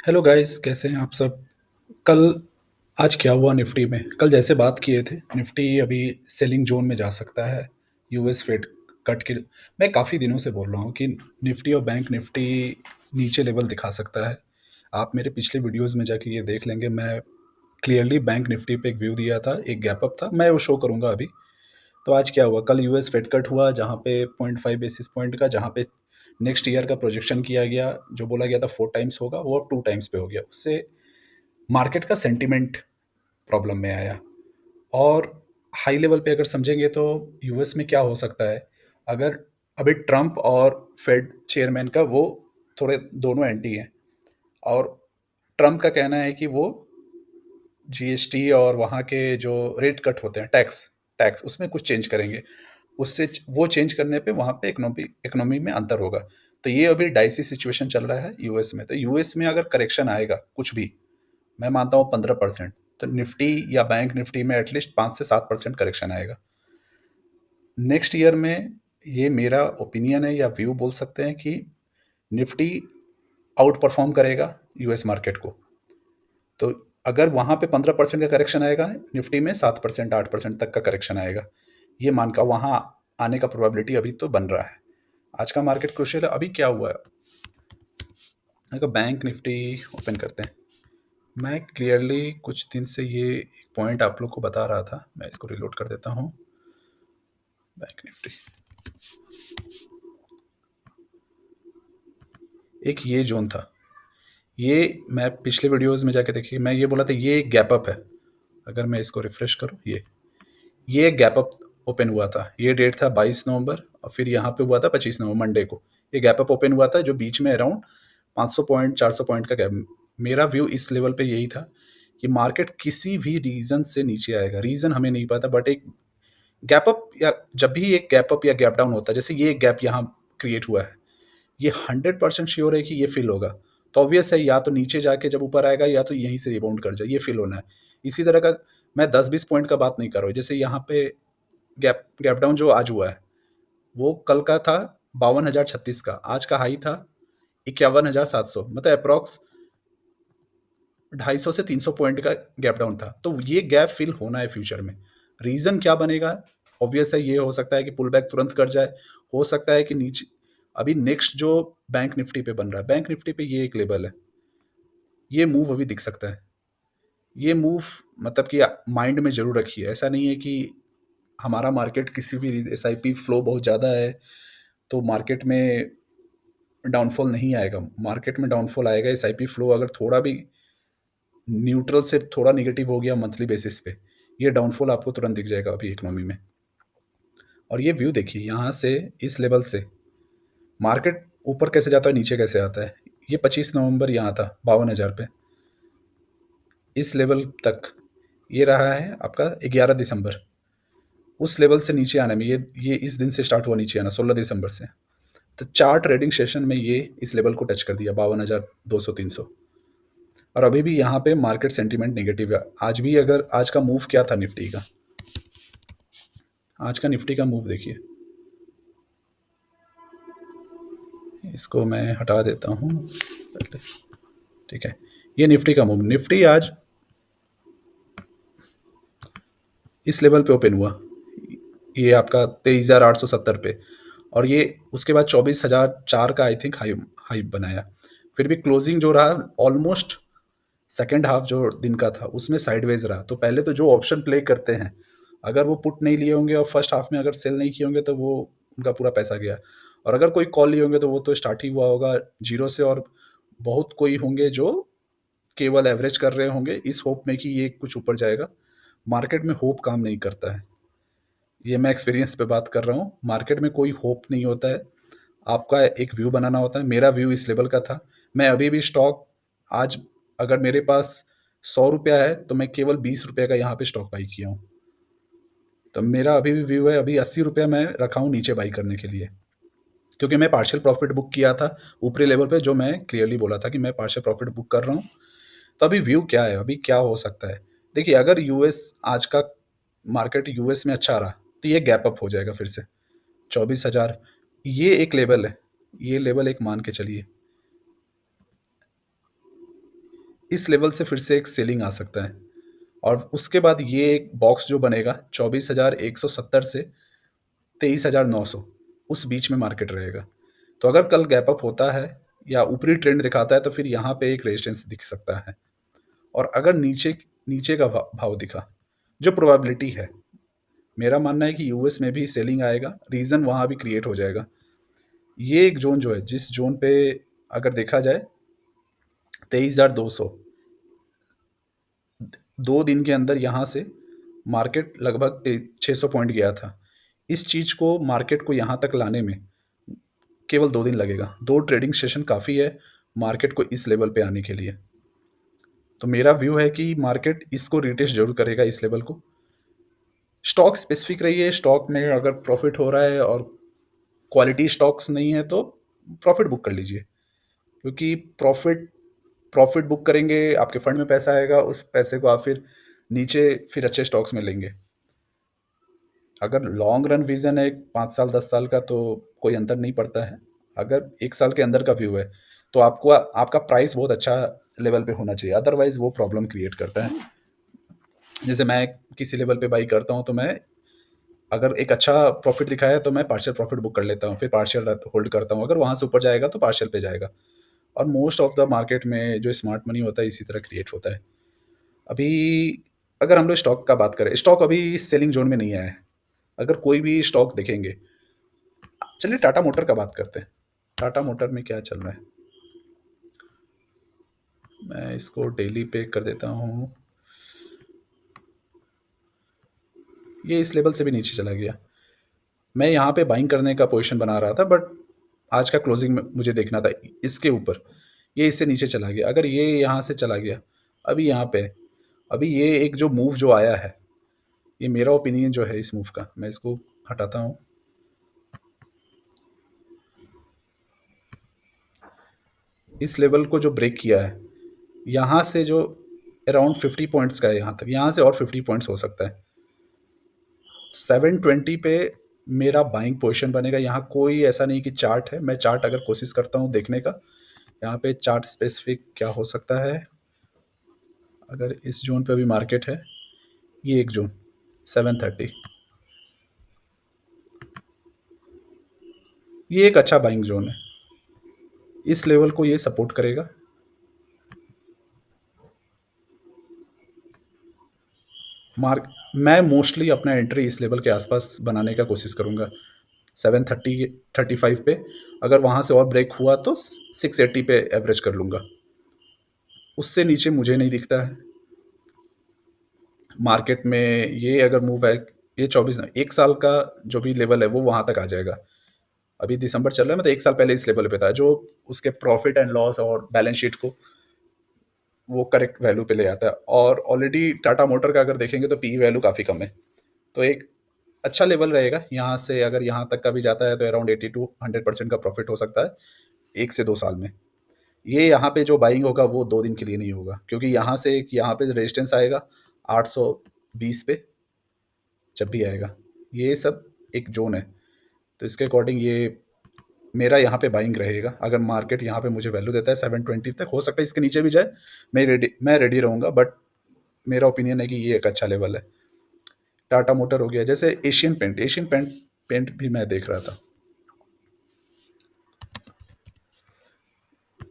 Hello guys, कैसे हैं आप सब? कल आज क्या हुआ निफ्टी में? कल जैसे बात किए थे, निफ्टी अभी सेलिंग जोन में जा सकता है। यूएस फेड कट के मैं काफ़ी दिनों से बोल रहा हूँ कि निफ्टी और बैंक निफ्टी नीचे लेवल दिखा सकता है। आप मेरे पिछले वीडियोस में जाके ये देख लेंगे, मैं क्लियरली बैंक निफ्टी पे एक व्यू दिया था, एक गैप अप था, मैं वो शो करूँगा अभी। तो आज क्या हुआ? कल यूएस फेड कट हुआ, जहाँ पे 0.5 बेसिस पॉइंट का, जहाँ पे नेक्स्ट ईयर का प्रोजेक्शन किया गया, जो बोला गया था 4 टाइम्स होगा, वो अब 2 टाइम्स पे हो गया। उससे मार्केट का सेंटिमेंट प्रॉब्लम में आया। और हाई लेवल पे अगर समझेंगे तो यूएस में क्या हो सकता है, अगर अभी ट्रम्प और फेड चेयरमैन का वो थोड़े दोनों एंटी हैं। और ट्रम्प का कहना है कि वो जीएसटी और वहाँ के जो रेट कट होते हैं, टैक्स टैक्स उसमें कुछ चेंज करेंगे। उससे वो चेंज करने पे वहाँ पे इकोनॉमी इकोनॉमी में अंतर होगा। तो ये अभी डाइसी सिचुएशन चल रहा है यूएस में। तो यूएस में अगर करेक्शन आएगा कुछ भी, मैं मानता हूँ 15%, तो निफ्टी या बैंक निफ्टी में एटलीस्ट 5 से 7% करेक्शन आएगा नेक्स्ट ईयर में। ये मेरा ओपिनियन है या व्यू बोल सकते हैं कि निफ्टी आउट परफॉर्म करेगा यूएस मार्केट को। तो अगर वहां पे 15% का करेक्शन आएगा, निफ्टी में 7% 8% तक का करेक्शन आएगा। ये मान का वहां आने का प्रोबेबिलिटी अभी तो बन रहा है। आज का मार्केट क्रुशियल है। अभी क्या हुआ है, अगर बैंक निफ्टी ओपन करते हैं, मैं क्लियरली कुछ दिन से ये एक पॉइंट आप लोग को बता रहा था। मैं इसको रिलोड कर देता हूँ। बैंक निफ्टी, एक ये जोन था, ये मैं पिछले वीडियोस में जाके देखिए, मैं ये बोला था ये एक गैप अप है। अगर मैं इसको रिफ्रेश करूँ, ये एक गैप अप ओपन हुआ था। ये डेट था 22 नवंबर, और फिर यहाँ पे हुआ था 25 नवंबर, मंडे को। ये गैप अप ओपन हुआ था, जो बीच में अराउंड 500 पॉइंट 400 पॉइंट का गैप। मेरा व्यू इस लेवल पे यही था कि मार्केट किसी भी रीजन से नीचे आएगा। रीजन हमें नहीं पता, बट एक गैप अप, या जब भी एक गैप अप या गैप डाउन होता है, जैसे ये एक गैप यहाँ क्रिएट हुआ है, ये 100% श्योर है कि ये फिल होगा। तो ऑब्वियस है, या तो नीचे जाके जब ऊपर आएगा, या तो यहीं से रिबाउंड कर जाए, ये फिल होना है। इसी तरह का, मैं 10-20 पॉइंट का बात नहीं कर रहा हूँ। जैसे यहाँ पे गैप गैप डाउन जो आज हुआ है, वो कल का था 52,036 का, आज का हाई था 51,700, मतलब अप्रॉक्स 250 से 300 पॉइंट का गैप डाउन था। तो ये गैप फिल होना है फ्यूचर में। रीजन क्या बनेगा? ऑब्वियस है, ये हो सकता है कि पुल बैक तुरंत कर जाए, हो सकता है कि नीचे अभी नेक्स्ट जो बैंक निफ्टी पे बन रहा है, बैंक निफ्टी पे ये एक लेवल है, ये मूव अभी दिख सकता है। ये मूव मतलब कि माइंड में जरूर रखिए। ऐसा नहीं है कि हमारा मार्केट किसी भी एसआईपी फ्लो बहुत ज़्यादा है तो मार्केट में डाउनफॉल नहीं आएगा। मार्केट में डाउनफॉल आएगा एसआईपी फ्लो अगर थोड़ा भी न्यूट्रल से थोड़ा निगेटिव हो गया मंथली बेसिस पे, ये डाउनफॉल आपको तुरंत दिख जाएगा अभी इकोनॉमी में। और ये व्यू देखिए, यहाँ से इस लेवल से मार्केट ऊपर कैसे जाता है, नीचे कैसे आता है। ये 25 नवंबर यहाँ था 52,000 पे, इस लेवल तक ये रहा है आपका 11 दिसंबर। उस लेवल से नीचे आने में ये इस दिन से स्टार्ट हुआ नीचे आना, 16 दिसंबर से। तो 4 ट्रेडिंग सेशन में ये इस लेवल को टच कर दिया, 52,200 300। और अभी भी यहाँ पे मार्केट सेंटीमेंट नेगेटिव है। आज भी अगर आज का मूव क्या था निफ्टी का, आज का निफ्टी का मूव देखिए, इसको मैं हटा देता हूँ पहले। ठीक है, ये निफ्टी का मूव, निफ्टी आज इस लेवल पे ओपन हुआ, ये आपका 23,870 पे। और ये उसके बाद 24,004 का आई थिंक हाई हाई बनाया। फिर भी क्लोजिंग जो रहा, ऑलमोस्ट सेकेंड हाफ जो दिन का था उसमें साइडवेज रहा। तो पहले तो जो ऑप्शन प्ले करते हैं, अगर वो पुट नहीं लिए होंगे और फर्स्ट हाफ में अगर सेल नहीं किए होंगे, तो वो उनका पूरा पैसा गया। और अगर कोई कॉल लिए होंगे तो वो तो स्टार्ट ही हुआ होगा जीरो से। और बहुत कोई होंगे जो केवल एवरेज कर रहे होंगे इस होप में कि ये कुछ ऊपर जाएगा। मार्केट में होप काम नहीं करता है, ये मैं एक्सपीरियंस पे बात कर रहा हूँ। मार्केट में कोई होप नहीं होता है, आपका एक व्यू बनाना होता है। मेरा व्यू इस लेवल का था। मैं अभी भी स्टॉक, आज अगर मेरे पास 100 रुपया है तो मैं केवल 20 रुपये का यहाँ पे स्टॉक बाई किया हूँ। तो मेरा अभी भी व्यू है, अभी 80 रुपया मैं रखा हूँ नीचे बाई करने के लिए, क्योंकि मैं पार्शियल प्रॉफिट बुक किया था ऊपरी लेवल पे, जो मैं क्लियरली बोला था कि मैं पार्शियल प्रॉफिट बुक कर रहा हूँ। तो अभी व्यू क्या है, अभी क्या हो सकता है? देखिए, अगर यूएस आज का मार्केट यूएस में अच्छा रहा, तो ये गैप अप हो जाएगा फिर से 24,000। ये एक लेवल है, ये लेवल एक मान के चलिए। इस लेवल से फिर से एक सेलिंग आ सकता है और उसके बाद ये एक बॉक्स जो बनेगा 24,170 से 23,900, उस बीच में मार्केट रहेगा। तो अगर कल गैप अप होता है या ऊपरी ट्रेंड दिखाता है तो फिर यहाँ पे एक रेजिस्टेंस दिख सकता है। और अगर नीचे नीचे का भाव दिखा, जो प्रोबेबिलिटी है, मेरा मानना है कि यूएस में भी सेलिंग आएगा, रीजन वहां भी क्रिएट हो जाएगा। ये एक जोन जो है, जिस जोन पे अगर देखा जाए 23,200, 2 दिन के अंदर यहाँ से मार्केट लगभग 600 पॉइंट गया था। इस चीज को मार्केट को यहाँ तक लाने में केवल 2 दिन लगेगा। 2 ट्रेडिंग सेशन काफी है मार्केट को इस लेवल पे आने के लिए। तो मेरा व्यू है कि मार्केट इसको रिटेस्ट जरूर करेगा, इस लेवल को। स्टॉक स्पेसिफिक रही है, स्टॉक में अगर प्रॉफिट हो रहा है और क्वालिटी स्टॉक्स नहीं है तो प्रॉफिट बुक कर लीजिए, क्योंकि प्रॉफिट प्रॉफिट बुक करेंगे, आपके फंड में पैसा आएगा, उस पैसे को आप फिर नीचे फिर अच्छे स्टॉक्स में लेंगे। अगर लॉन्ग रन विजन है 5 साल 10 साल का तो कोई अंतर नहीं पड़ता है। अगर 1 साल के अंदर का व्यू है तो आपको आपका प्राइस बहुत अच्छा लेवल पे होना चाहिए, अदरवाइज वो प्रॉब्लम क्रिएट करता है। जैसे मैं किसी लेवल पे बाई करता हूँ तो मैं, अगर एक अच्छा प्रॉफिट दिखाया है तो मैं पार्शियल प्रॉफिट बुक कर लेता हूँ, फिर पार्शियल होल्ड करता हूँ, अगर वहां से ऊपर जाएगा तो पार्शियल पे जाएगा। और मोस्ट ऑफ द मार्केट में जो स्मार्ट मनी होता है इसी तरह क्रिएट होता है। अभी अगर हम लोग स्टॉक का बात करें, स्टॉक अभी सेलिंग जोन में नहीं आया है। अगर कोई भी स्टॉक देखेंगे, चलिए टाटा मोटर का बात करते हैं। टाटा मोटर में क्या चल रहा है, मैं इसको डेली पे कर देता हूँ। ये इस लेवल से भी नीचे चला गया। मैं यहाँ पे बाइंग करने का पोजीशन बना रहा था, बट आज का क्लोजिंग में मुझे देखना था इसके ऊपर। ये इससे नीचे चला गया, अगर ये यहाँ से चला गया, अभी यहाँ पे, अभी ये एक जो मूव जो आया है, ये मेरा ओपिनियन जो है इस मूव का, मैं इसको हटाता हूँ। इस लेवल को जो ब्रेक किया है, यहाँ से जो अराउंड 50 पॉइंट्स का है, यहाँ तक, यहाँ से और 50 पॉइंट्स हो सकता है। 720 पे मेरा बाइंग पोजीशन बनेगा। यहाँ कोई ऐसा नहीं कि चार्ट है, मैं चार्ट अगर कोशिश करता हूँ देखने का, यहाँ पे चार्ट स्पेसिफिक क्या हो सकता है। अगर इस जोन पे अभी मार्केट है, ये एक जोन 730, ये एक अच्छा बाइंग जोन है, इस लेवल को ये सपोर्ट करेगा। मार्क मैं मोस्टली अपना एंट्री इस लेवल के आसपास बनाने का कोशिश करूंगा, 730 35 पे। अगर वहां से और ब्रेक हुआ तो 680 पे एवरेज कर लूंगा, उससे नीचे मुझे नहीं दिखता है मार्केट में। ये अगर मूव है, ये 1 साल का जो भी लेवल है वो वहां तक आ जाएगा। अभी दिसंबर चल रहा है, मतलब 1 साल पहले इस लेवल पे था, जो उसके प्रॉफिट एंड लॉस और बैलेंस शीट को वो करेक्ट वैल्यू पे ले आता है। और ऑलरेडी टाटा मोटर का अगर देखेंगे तो पी वैल्यू काफ़ी कम है, तो एक अच्छा लेवल रहेगा। यहाँ से अगर यहाँ तक का भी जाता है तो अराउंड 80 to 100% का प्रॉफिट हो सकता है 1 से 2 साल में। ये यहाँ पे जो बाइंग होगा वो 2 दिन के लिए नहीं होगा, क्योंकि यहाँ से एक यहाँ पे रेजिस्टेंस आएगा 820 पे, जब भी आएगा ये सब एक जोन है। तो इसके अकॉर्डिंग ये मेरा यहाँ पे बाइंग रहेगा। अगर मार्केट यहाँ पे मुझे वैल्यू देता है 720 तक, हो सकता है इसके नीचे भी जाए, मैं रेडी रहूंगा, बट मेरा ओपिनियन है कि ये एक अच्छा लेवल है। टाटा मोटर हो गया, जैसे एशियन पेंट भी मैं देख रहा था।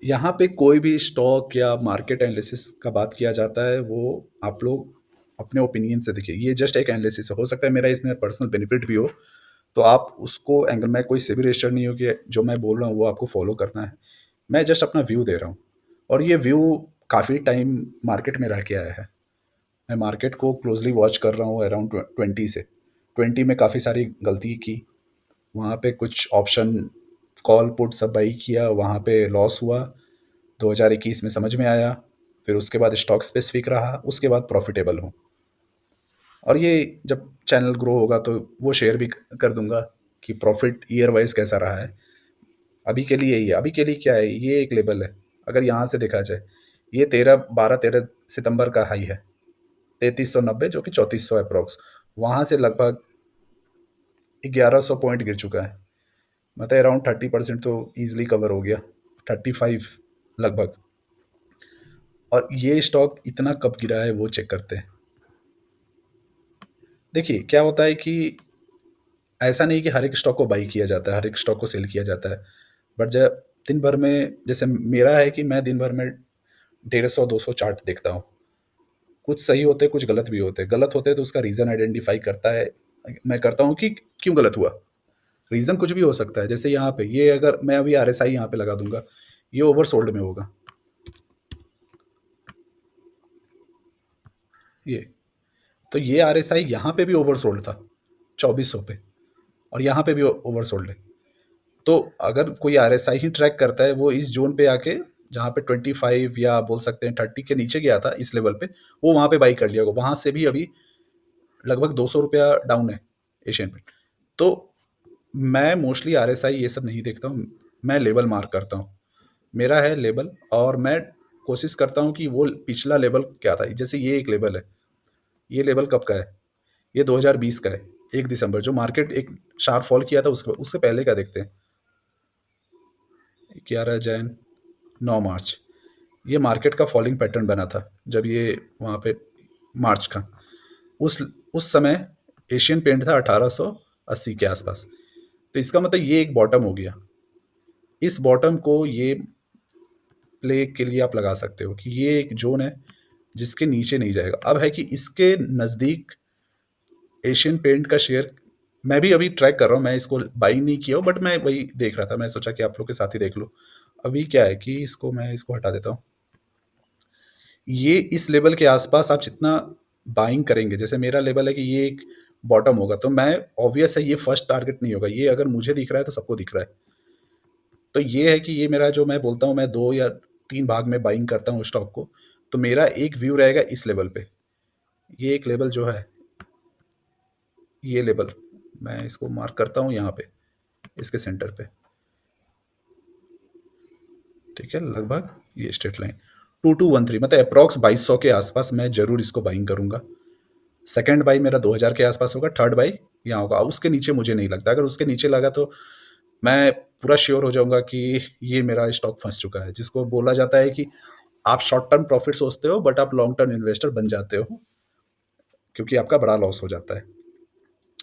यहाँ पे कोई भी स्टॉक या मार्केट एनालिसिस का बात किया जाता है, वो आप लोग अपने ओपिनियन से देखिए, ये जस्ट एक एनालिसिस है, हो सकता है मेरा इसमें पर्सनल बेनिफिट भी हो, तो आप उसको एंगल में कोई से भी रजिस्टर नहीं हो कि जो मैं बोल रहा हूँ वो आपको फॉलो करना है। मैं जस्ट अपना व्यू दे रहा हूँ, और ये व्यू काफ़ी टाइम मार्केट में रह के आया है। मैं मार्केट को क्लोजली वॉच कर रहा हूँ अराउंड 20 में काफ़ी सारी गलती की, वहाँ पे कुछ ऑप्शन कॉल पुट सब बाई किया, वहाँ पे लॉस हुआ। 2021 में समझ में आया, फिर उसके बाद स्टॉक स्पेसिफिक रहा, उसके बाद प्रॉफिटेबल हूँ। और ये जब चैनल ग्रो होगा तो वो शेयर भी कर दूंगा कि प्रॉफिट ईयर वाइज कैसा रहा है। अभी के लिए यही है, अभी के लिए क्या है, ये एक लेवल है। अगर यहाँ से देखा जाए, ये 13 का हाई है, 3390, जो कि 3400 अप्रोक्स, वहाँ से लगभग 1100 पॉइंट गिर चुका है। मतलब अराउंड 30% तो ईजिली कवर हो गया, 35 लगभग। और ये स्टॉक इतना कब गिरा है वो चेक करते हैं। देखिए, क्या होता है कि ऐसा नहीं कि हर एक स्टॉक को बाई किया जाता है, हर एक स्टॉक को सेल किया जाता है। बट जब दिन भर में जैसे मेरा है कि मैं दिन भर में 150-200 चार्ट देखता हूँ। कुछ सही होते हैं, कुछ गलत भी होते हैं। गलत होते हैं तो उसका रीज़न आइडेंटिफ़ाई करता है मैं करता हूँ कि क्यों गलत हुआ? रीज़न कुछ भी हो सकता है। जैसे यहाँ पे ये अगर मैं अभी आरएसआई यहाँ पे लगा दूँगा, ये ओवरसोल्ड में होगा, ये। तो ये आरएसआई यहाँ पे भी ओवरसोल्ड था, 2400 पे, और यहाँ पे भी ओवरसोल्ड है। तो अगर कोई आरएसआई ही ट्रैक करता है, वो इस ज़ोन पे आके जहाँ पे 25 या बोल सकते हैं 30 के नीचे गया था इस लेवल पे, वो वहाँ पे बाई कर लिया होगा। वहाँ से भी अभी लगभग ₹200 डाउन है एशियन पेंट। तो मैं मोस्टली आरएसआई ये सब नहीं देखता हूँ, मैं लेवल मार्क करता हूँ। मेरा है लेवल, और मैं कोशिश करता हूँ कि वो पिछला लेवल क्या था। जैसे ये एक लेवल है, ये लेवल कब का है? ये 2020 का है, 1 दिसंबर, जो मार्केट एक शार्प फॉल किया था उससे पहले का देखते हैं। 11 जैन, 9 मार्च, ये मार्केट का फॉलिंग पैटर्न बना था जब ये वहाँ पे मार्च का। उस उस समय एशियन पेंट था 1880 के आसपास। तो इसका मतलब ये एक बॉटम हो गया। इस बॉटम को ये प्ले के लिए आप लगा सकते हो कि ये एक जोन है जिसके नीचे नहीं जाएगा। अब है कि इसके नज़दीक एशियन पेंट का शेयर मैं भी अभी ट्रैक कर रहा हूँ, मैं इसको बाई नहीं किया हूँ, बट मैं वही देख रहा था, मैं सोचा कि आप लोग के साथ ही देख लो। अभी क्या है कि मैं इसको हटा देता हूँ। ये इस लेवल के आसपास आप जितना बाइंग करेंगे, जैसे मेरा लेवल है कि ये एक बॉटम होगा, तो मैं ऑब्वियस है ये फर्स्ट टारगेट नहीं होगा। ये अगर मुझे दिख रहा है तो सबको दिख रहा है। तो ये है कि ये मेरा जो मैं बोलता हूँ, मैं 2 या 3 भाग में बाइंग करता हूँ स्टॉक को, तो मेरा एक व्यू रहेगा इस लेवल पे। ये एक लेवल जो है, ये लेवल, मैं इसको मार्क करता हूँ यहाँ पे, इसके सेंटर पे, ठीक है? लगभग ये स्ट्रेट लाइन 2213, मतलब अप्रॉक्स 2200 के आसपास मैं ज़रूर इसको बाइंग करूँगा। सेकंड बाई मेरा 2000 के आसपास होगा, थर्ड बाई यहाँ होगा। उसके नीचे मुझे नहीं लगता। अगर उसके नीचे लगा तो मैं पूरा श्योर हो जाऊँगा कि ये मेरा स्टॉक फँस चुका है, जिसको बोला जाता है कि आप शॉर्ट टर्म प्रॉफिट सोचते हो, बट आप लॉन्ग टर्म इन्वेस्टर बन जाते हो, क्योंकि आपका बड़ा लॉस हो जाता है।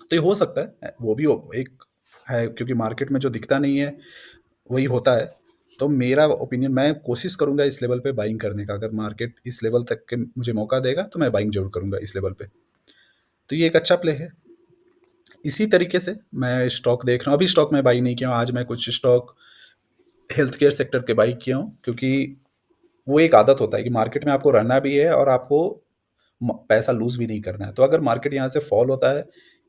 तो ये हो सकता है, वो भी एक है, क्योंकि मार्केट में जो दिखता नहीं है वही होता है। तो मेरा ओपिनियन, मैं कोशिश करूंगा इस लेवल पे बाइंग करने का। अगर मार्केट इस लेवल तक के मुझे मौका देगा तो मैं बाइंग जरूर करूंगा इस लेवल पे। तो ये एक अच्छा प्ले है। इसी तरीके से मैं स्टॉक देख रहा हूँ। अभी स्टॉक मैं बाई नहीं किया हूँ, आज मैं कुछ स्टॉक हेल्थ केयर सेक्टर के बाई किया हूँ, क्योंकि वो एक आदत होता है कि मार्केट में आपको रहना भी है और आपको पैसा लूज भी नहीं करना है। तो अगर मार्केट यहाँ से फॉल होता है,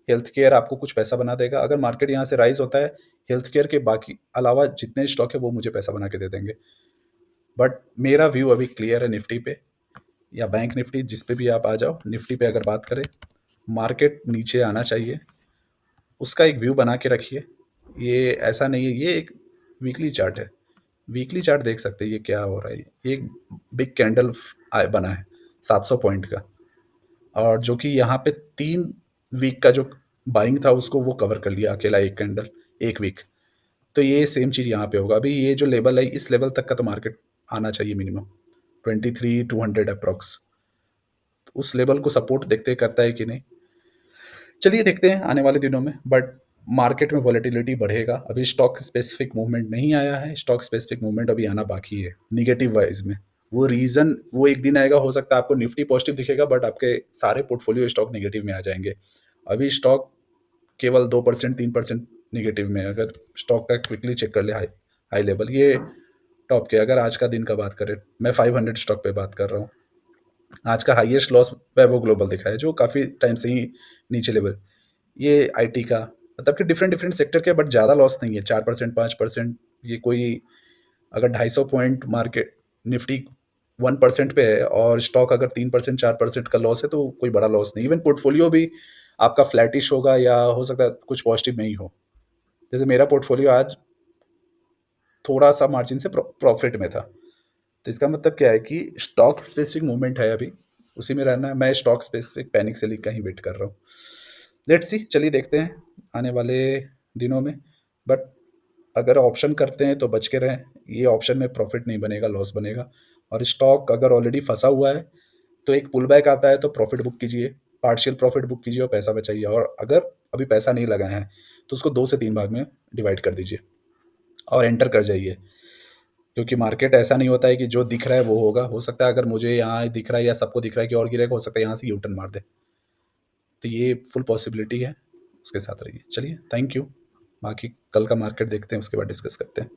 हेल्थ केयर आपको कुछ पैसा बना देगा। अगर मार्केट यहाँ से राइज होता है, हेल्थ केयर के बाकी अलावा जितने स्टॉक है वो मुझे पैसा बना के दे देंगे। बट मेरा व्यू अभी क्लियर है निफ्टी पे, या बैंक निफ्टी, जिस पे भी आप आ जाओ। निफ्टी पे अगर बात करें, मार्केट नीचे आना चाहिए, उसका एक व्यू बना के रखिए। ये ऐसा नहीं है, ये एक वीकली चार्ट है। वीकली चार्ट देख सकते हैं ये क्या हो रहा है। ये एक बिग कैंडल बना है 700 पॉइंट का, और जो कि यहाँ पे 3 वीक का जो बाइंग था उसको वो कवर कर लिया अकेला एक कैंडल, एक वीक। तो ये सेम चीज़ यहाँ पे होगा। अभी ये जो लेवल है, इस लेवल तक का तो मार्केट आना चाहिए मिनिमम 23,200 अप्रॉक्स। उस लेवल को सपोर्ट देखते करता है कि नहीं, चलिए देखते हैं आने वाले दिनों में। बट मार्केट में वॉलेटिलिटी बढ़ेगा। अभी स्टॉक स्पेसिफिक मूवमेंट नहीं आया है, स्टॉक स्पेसिफिक मूवमेंट अभी आना बाकी है निगेटिव वाइज में। वो रीजन, वो एक दिन आएगा, हो सकता है आपको निफ्टी पॉजिटिव दिखेगा बट आपके सारे पोर्टफोलियो स्टॉक नेगेटिव में आ जाएंगे। अभी स्टॉक केवल 2% 3% निगेटिव में है। अगर स्टॉक का क्विकली चेक कर ले, हाई हाई लेवल ये टॉप के, अगर आज का दिन का बात करें, मैं 500 स्टॉक पे बात कर रहा हूँ। आज का हाईएस्ट लॉस वैभव ग्लोबल दिखा है, जो काफ़ी टाइम से ही नीचे लेवल। ये आईटी का, मतलब कि डिफरेंट डिफरेंट सेक्टर के, बट ज़्यादा लॉस नहीं है, 4% 5%। ये कोई अगर 250 पॉइंट मार्केट निफ्टी 1% पे है और स्टॉक अगर 3% 4% का लॉस है, तो कोई बड़ा लॉस नहीं। इवन पोर्टफोलियो भी आपका फ्लैटिश होगा, या हो सकता है कुछ पॉजिटिव में ही हो। जैसे मेरा पोर्टफोलियो आज थोड़ा सा मार्जिन से प्रॉफिट में था। तो इसका मतलब क्या है कि स्टॉक स्पेसिफिक मूवमेंट है, अभी उसी में रहना है। मैं स्टॉक स्पेसिफिक पैनिक सेलिंग का ही वेट कर रहा हूँ। लेट्स सी, चलिए देखते हैं आने वाले दिनों में। बट अगर ऑप्शन करते हैं तो बच के रहें। ये ऑप्शन में प्रॉफिट नहीं बनेगा, लॉस बनेगा। और स्टॉक अगर ऑलरेडी फँसा हुआ है, तो एक पुल बैक आता है तो प्रॉफ़िट बुक कीजिए, पार्शियल प्रॉफ़िट बुक कीजिए और पैसा बचाइए और अगर अभी पैसा नहीं लगाए हैं, तो उसको 2 से 3 भाग में डिवाइड कर दीजिए और एंटर कर जाइए। क्योंकि मार्केट ऐसा नहीं होता है कि जो दिख रहा है वो होगा। हो सकता है अगर मुझे यहाँ दिख रहा है या सबको दिख रहा है कि और गिरेगा, हो सकता है यहाँ से यू टर्न मार दे। तो ये फुल पॉसिबिलिटी है, उसके साथ रहिए। चलिए, थैंक यू। बाकी कल का मार्केट देखते हैं, उसके बाद डिस्कस करते हैं।